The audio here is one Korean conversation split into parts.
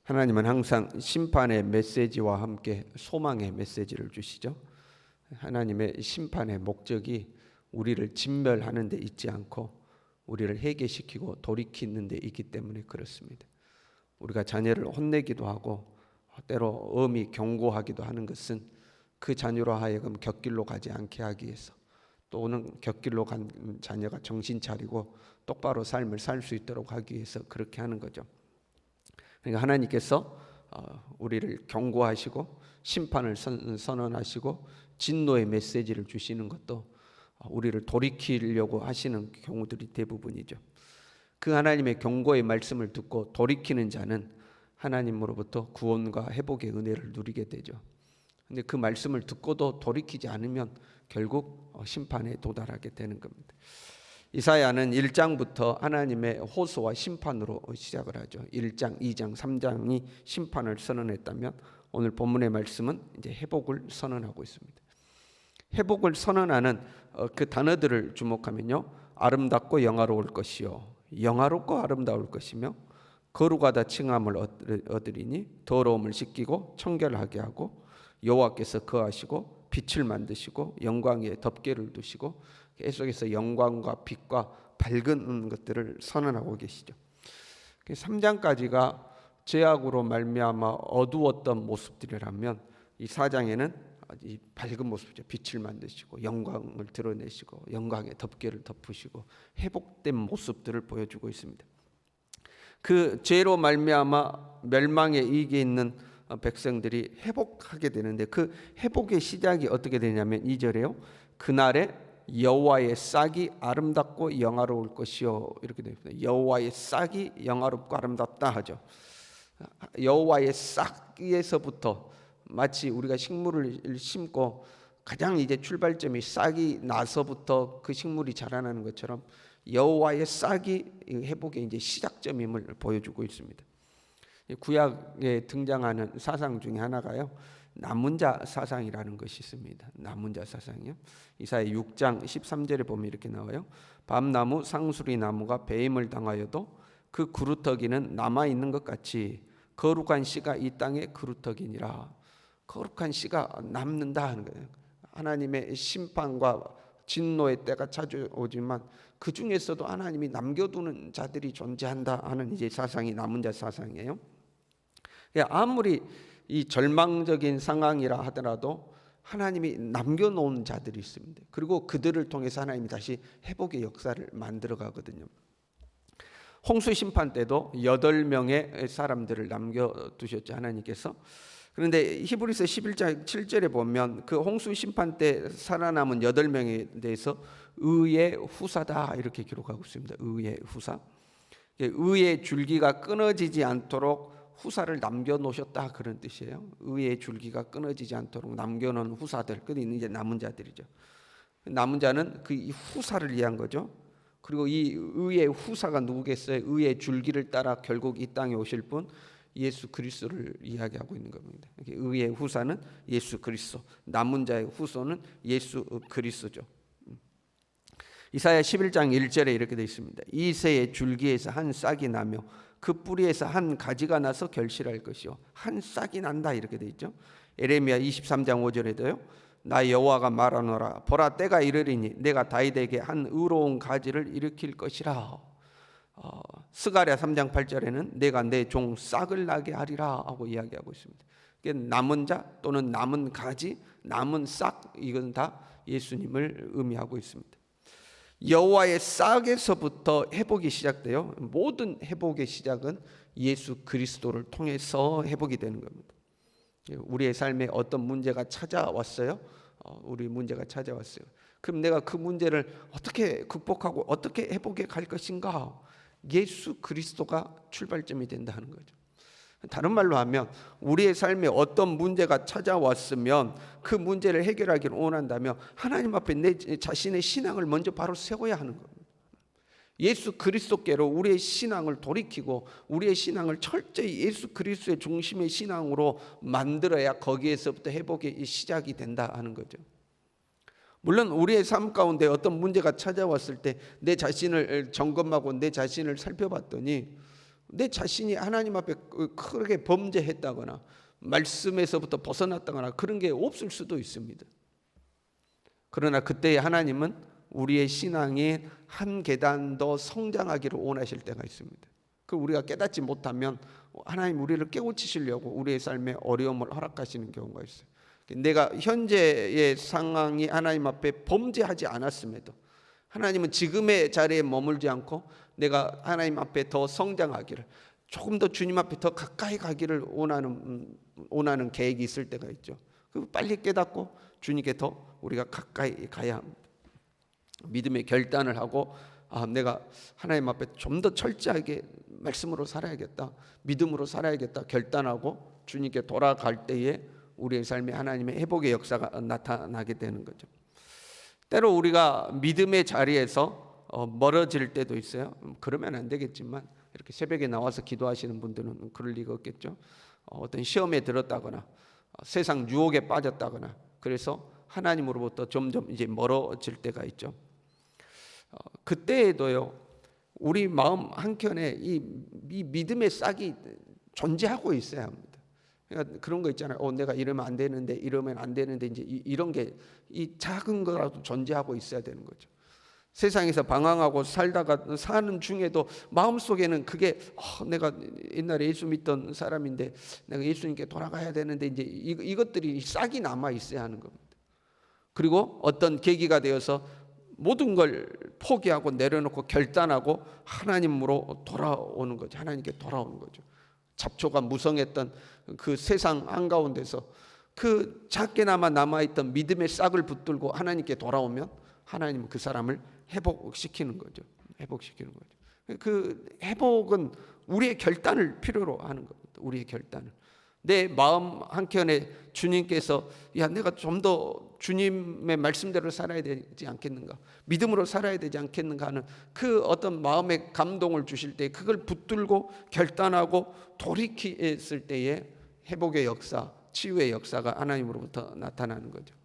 하나님은 항상 심판의 메시지와 함께 소망의 메시지를 주시죠. 하나님의 심판의 목적이 우리를 진멸하는 데 있지 않고 우리를 회개시키고 돌이키는 데 있기 때문에 그렇습니다. 우리가 자녀를 혼내기도 하고 때로 엄히 경고하기도 하는 것은 그 자녀로 하여금 곁길로 가지 않게 하기 위해서, 또는 곁길로 간 자녀가 정신 차리고 똑바로 삶을 살 수 있도록 하기 위해서 그렇게 하는 거죠. 그러니까 하나님께서 우리를 경고하시고 심판을 선언하시고 진노의 메시지를 주시는 것도 우리를 돌이키려고 하시는 경우들이 대부분이죠. 그 하나님의 경고의 말씀을 듣고 돌이키는 자는 하나님으로부터 구원과 회복의 은혜를 누리게 되죠. 근데 그 말씀을 듣고도 돌이키지 않으면 결국 심판에 도달하게 되는 겁니다. 이사야는 1장부터 하나님의 호소와 심판으로 시작을 하죠. 1장, 2장, 3장이 심판을 선언했다면 오늘 본문의 말씀은 이제 회복을 선언하고 있습니다. 회복을 선언하는 그 단어들을 주목하면요, 아름답고 영화로울 것이요, 영화롭고 아름다울 것이며, 거룩하다 칭함을 얻으리니 더러움을 씻기고 청결하게 하고, 여호와께서 거하시고 빛을 만드시고 영광에 덮개를 두시고, 계속해서 영광과 빛과 밝은 것들을 선언하고 계시죠. 3장까지가 죄악으로 말미암아 어두웠던 모습들이라면 이 4장에는 이 밝은 모습이죠. 빛을 만드시고 영광을 드러내시고 영광의 덮개를 덮으시고 회복된 모습들을 보여주고 있습니다. 그 죄로 말미암아 멸망에 이익에 있는 백성들이 회복하게 되는데, 그 회복의 시작이 어떻게 되냐면 2절에요. 그날에 여호와의 싹이 아름답고 영화로울 것이요, 이렇게 됩니다. 여호와의 싹이 영화롭고 아름답다 하죠. 여호와의 싹에서부터, 마치 우리가 식물을 심고 가장 이제 출발점이 싹이 나서부터 그 식물이 자라나는 것처럼 여호와의 싹이 회복의 이제 시작점임을 보여주고 있습니다. 구약에 등장하는 사상 중에 하나가요, 남은 자 사상이라는 것이 있습니다. 남은 자 사상이요. 이사야 6장 13절에 보면 이렇게 나와요. 밤나무 상수리 나무가 배임을 당하여도 그 그루터기는 남아 있는 것 같이 거룩한 씨가 이 땅에 그루터기니라. 거룩한 씨가 남는다 하는 거예요. 하나님의 심판과 진노의 때가 찾아오지만 그 중에서도 하나님이 남겨두는 자들이 존재한다 하는 이제 사상이 남은 자 사상이에요. 아무리 이 절망적인 상황이라 하더라도 하나님이 남겨놓은 자들이 있습니다. 그리고 그들을 통해서 하나님이 다시 회복의 역사를 만들어 가거든요. 홍수 심판 때도 8명의 사람들을 남겨두셨죠, 하나님께서. 그런데 히브리서 11장 7절에 보면 그 홍수 심판 때 살아남은 8명에 대해서 의의 후사다 이렇게 기록하고 있습니다. 의의 후사. 의의 줄기가 끊어지지 않도록 후사를 남겨놓으셨다 그런 뜻이에요. 의의 줄기가 끊어지지 않도록 남겨놓은 후사들, 그게 이제 남은 자들이죠. 남은 자는 그 후사를 위한 거죠. 그리고 이 의의 후사가 누구겠어요? 의의 줄기를 따라 결국 이 땅에 오실 분 예수 그리스도를 이야기하고 있는 겁니다. 의의 후사는 예수 그리스도, 남은 자의 후손은 예수 그리스도죠. 이사야 11장 1절에 이렇게 되어 있습니다. 이 새의 줄기에서 한 싹이 나며 그 뿌리에서 한 가지가 나서 결실할 것이요, 한 싹이 난다 이렇게 되어 있죠. 에레미야 23장 5절에도요. 나 여호와가 말하노라, 보라 때가 이르리니 내가 다윗에게 한 의로운 가지를 일으킬 것이라. 스가랴 3장 8절에는 내가 내 종 싹을 나게 하리라 하고 이야기하고 있습니다. 남은 자 또는 남은 가지, 남은 싹, 이건 다 예수님을 의미하고 있습니다. 여호와의 싹에서부터 회복이 시작돼요. 모든 회복의 시작은 예수 그리스도를 통해서 회복이 되는 겁니다. 우리의 삶에 어떤 문제가 찾아왔어요. 우리 문제가 찾아왔어요. 그럼 내가 그 문제를 어떻게 극복하고 어떻게 회복해 갈 것인가? 예수 그리스도가 출발점이 된다는 거죠. 다른 말로 하면 우리의 삶에 어떤 문제가 찾아왔으면 그 문제를 해결하기를 원한다면 하나님 앞에 내 자신의 신앙을 먼저 바로 세워야 하는 겁니다. 예수 그리스도께로 우리의 신앙을 돌이키고 우리의 신앙을 철저히 예수 그리스도의 중심의 신앙으로 만들어야 거기에서부터 회복의 시작이 된다 하는 거죠. 물론 우리의 삶 가운데 어떤 문제가 찾아왔을 때 내 자신을 점검하고 내 자신을 살펴봤더니 내 자신이 하나님 앞에 크게 범죄했다거나 말씀에서부터 벗어났다거나 그런 게 없을 수도 있습니다. 그러나 그때 하나님은 우리의 신앙이 한 계단 더 성장하기를 원하실 때가 있습니다. 그 우리가 깨닫지 못하면 하나님 우리를 깨우치시려고 우리의 삶에 어려움을 허락하시는 경우가 있어요. 내가 현재의 상황이 하나님 앞에 범죄하지 않았음에도 하나님은 지금의 자리에 머물지 않고 내가 하나님 앞에 더 성장하기를, 조금 더 주님 앞에 더 가까이 가기를 원하는 계획이 있을 때가 있죠. 그 빨리 깨닫고 주님께 더 우리가 가까이 가야 합니다. 믿음의 결단을 하고 내가 하나님 앞에 좀 더 철저하게 말씀으로 살아야겠다, 믿음으로 살아야겠다 결단하고 주님께 돌아갈 때에 우리의 삶에 하나님의 회복의 역사가 나타나게 되는 거죠. 때로 우리가 믿음의 자리에서 멀어질 때도 있어요. 그러면 안 되겠지만 이렇게 새벽에 나와서 기도하시는 분들은 그럴 리가 없겠죠. 어떤 시험에 들었다거나 세상 유혹에 빠졌다거나 그래서 하나님으로부터 점점 이제 멀어질 때가 있죠. 그때에도요, 우리 마음 한켠에 이 믿음의 싹이 존재하고 있어야 합니다. 그러니까 그런 거 있잖아요. 내가 이러면 안 되는데, 이러면 안 되는데, 이제 이런 게 이 작은 거라도 존재하고 있어야 되는 거죠. 세상에서 방황하고 살다가 사는 중에도 마음속에는 그게 내가 옛날에 예수 믿던 사람인데 내가 예수님께 돌아가야 되는데, 이제 이것들이 싹이 남아 있어야 하는 겁니다. 그리고 어떤 계기가 되어서 모든 걸 포기하고 내려놓고 결단하고 하나님으로 돌아오는 거죠. 하나님께 돌아오는 거죠. 잡초가 무성했던 그 세상 한가운데서 그 작게나마 남아있던 믿음의 싹을 붙들고 하나님께 돌아오면 하나님은 그 사람을 회복시키는 거죠. 회복시키는 거죠. 그 회복은 우리의 결단을 필요로 하는 겁니다. 우리의 결단을. 내 마음 한켠에 주님께서 내가 좀 더 주님의 말씀대로 살아야 되지 않겠는가, 믿음으로 살아야 되지 않겠는가 하는 그 어떤 마음의 감동을 주실 때 그걸 붙들고 결단하고 돌이켰을 때에 회복의 역사, 치유의 역사가 하나님으로부터 나타나는 거죠.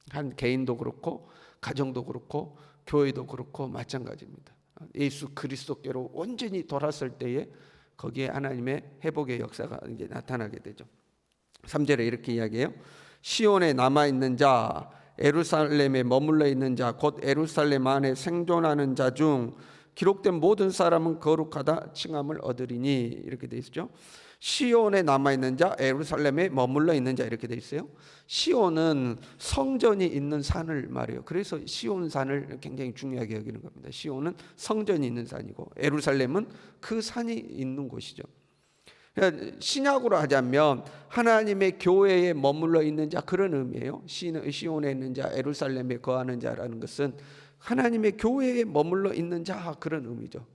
한 개인도 그렇고 가정도 그렇고 교회도 그렇고 마찬가지입니다. 예수 그리스도께로 온전히 돌았을 때에 거기에 하나님의 회복의 역사가 이제 나타나게 되죠. 3절에 이렇게 이야기해요. 시온에 남아있는 자, 예루살렘에 머물러 있는 자, 곧 예루살렘 안에 생존하는 자 중 기록된 모든 사람은 거룩하다 칭함을 얻으리니, 이렇게 돼 있죠. 시온에 남아있는 자, 예루살렘에 머물러 있는 자, 이렇게 돼 있어요. 시온은 성전이 있는 산을 말해요. 그래서 시온산을 굉장히 중요하게 여기는 겁니다. 시온은 성전이 있는 산이고 예루살렘은 그 산이 있는 곳이죠. 신약으로 하자면 하나님의 교회에 머물러 있는 자, 그런 의미예요. 시온에 있는 자, 예루살렘에 거하는 자라는 것은 하나님의 교회에 머물러 있는 자, 그런 의미죠.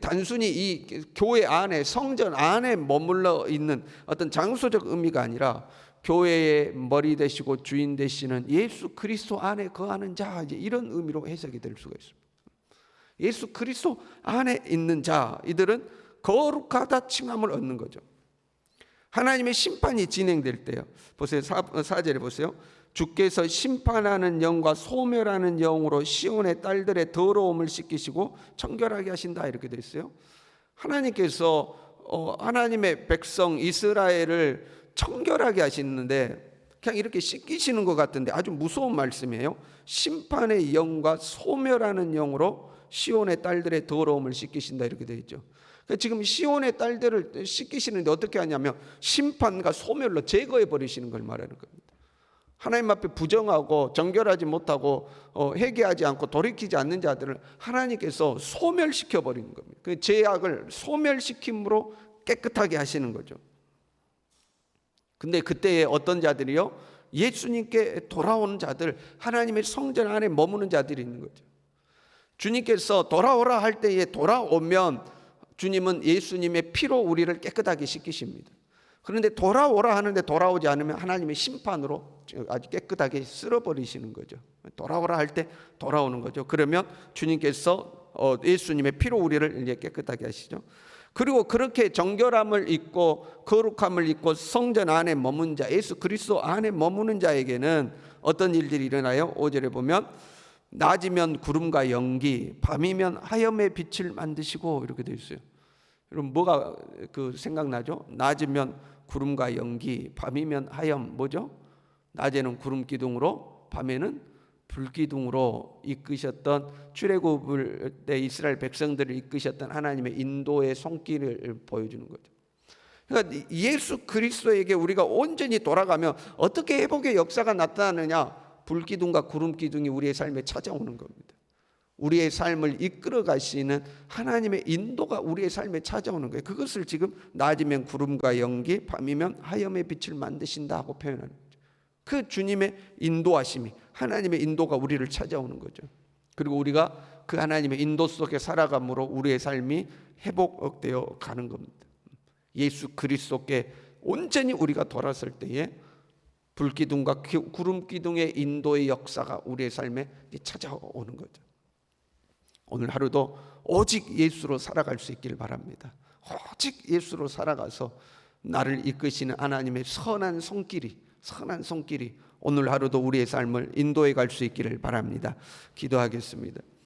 단순히 이 교회 안에, 성전 안에 머물러 있는 어떤 장소적 의미가 아니라 교회의 머리 되시고 주인 되시는 예수 그리스도 안에 거하는 자, 이제 이런 의미로 해석이 될 수가 있습니다. 예수 그리스도 안에 있는 자, 이들은 거룩하다 칭함을 얻는 거죠. 하나님의 심판이 진행될 때요. 보세요. 4절에 보세요. 주께서 심판하는 영과 소멸하는 영으로 시온의 딸들의 더러움을 씻기시고 청결하게 하신다, 이렇게 되어 있어요. 하나님께서 하나님의 백성 이스라엘을 청결하게 하시는데 그냥 이렇게 씻기시는 것 같은데 아주 무서운 말씀이에요. 심판의 영과 소멸하는 영으로 시온의 딸들의 더러움을 씻기신다, 이렇게 되어 있죠. 지금 시온의 딸들을 씻기시는데 어떻게 하냐면 심판과 소멸로 제거해 버리시는 걸 말하는 겁니다. 하나님 앞에 부정하고 정결하지 못하고 회개하지 않고 돌이키지 않는 자들을 하나님께서 소멸시켜 버리는 겁니다. 그 죄악을 소멸시킴으로 깨끗하게 하시는 거죠. 근데 그때에 어떤 자들이요? 예수님께 돌아오는 자들, 하나님의 성전 안에 머무는 자들이 있는 거죠. 주님께서 돌아오라 할 때에 돌아오면 주님은 예수님의 피로 우리를 깨끗하게 씻기십니다. 그런데 돌아오라 하는데 돌아오지 않으면 하나님의 심판으로 아주 깨끗하게 쓸어버리시는 거죠. 돌아오라 할 때 돌아오는 거죠. 그러면 주님께서 예수님의 피로 우리를 이제 깨끗하게 하시죠. 그리고 그렇게 정결함을 입고 거룩함을 입고 성전 안에 머문 자, 예수 그리스도 안에 머무는 자에게는 어떤 일들이 일어나요? 5절에 보면 낮이면 구름과 연기, 밤이면 하염의 빛을 만드시고, 이렇게 되어 있어요. 그럼 뭐가 그 생각나죠? 낮이면 구름과 연기, 밤이면 하염. 뭐죠? 낮에는 구름 기둥으로, 밤에는 불 기둥으로 이끄셨던, 출애굽을 때 이스라엘 백성들을 이끄셨던 하나님의 인도의 손길을 보여주는 거죠. 그러니까 예수 그리스도에게 우리가 온전히 돌아가면 어떻게 회복의 역사가 나타나느냐? 불기둥과 구름기둥이 우리의 삶에 찾아오는 겁니다. 우리의 삶을 이끌어 가시는 하나님의 인도가 우리의 삶에 찾아오는 거예요. 그것을 지금 낮이면 구름과 연기, 밤이면 하염의 빛을 만드신다 하고 표현하는 거죠. 그 주님의 인도하심이, 하나님의 인도가 우리를 찾아오는 거죠. 그리고 우리가 그 하나님의 인도 속에 살아감으로 우리의 삶이 회복되어 가는 겁니다. 예수 그리스도께 온전히 우리가 돌아설 때에 불기둥과 구름기둥의 인도의 역사가 우리의 삶에 찾아오는 거죠. 오늘 하루도 오직 예수로 살아갈 수 있기를 바랍니다. 오직 예수로 살아가서 나를 이끄시는 하나님의 선한 손길이 오늘 하루도 우리의 삶을 인도해 갈 수 있기를 바랍니다. 기도하겠습니다.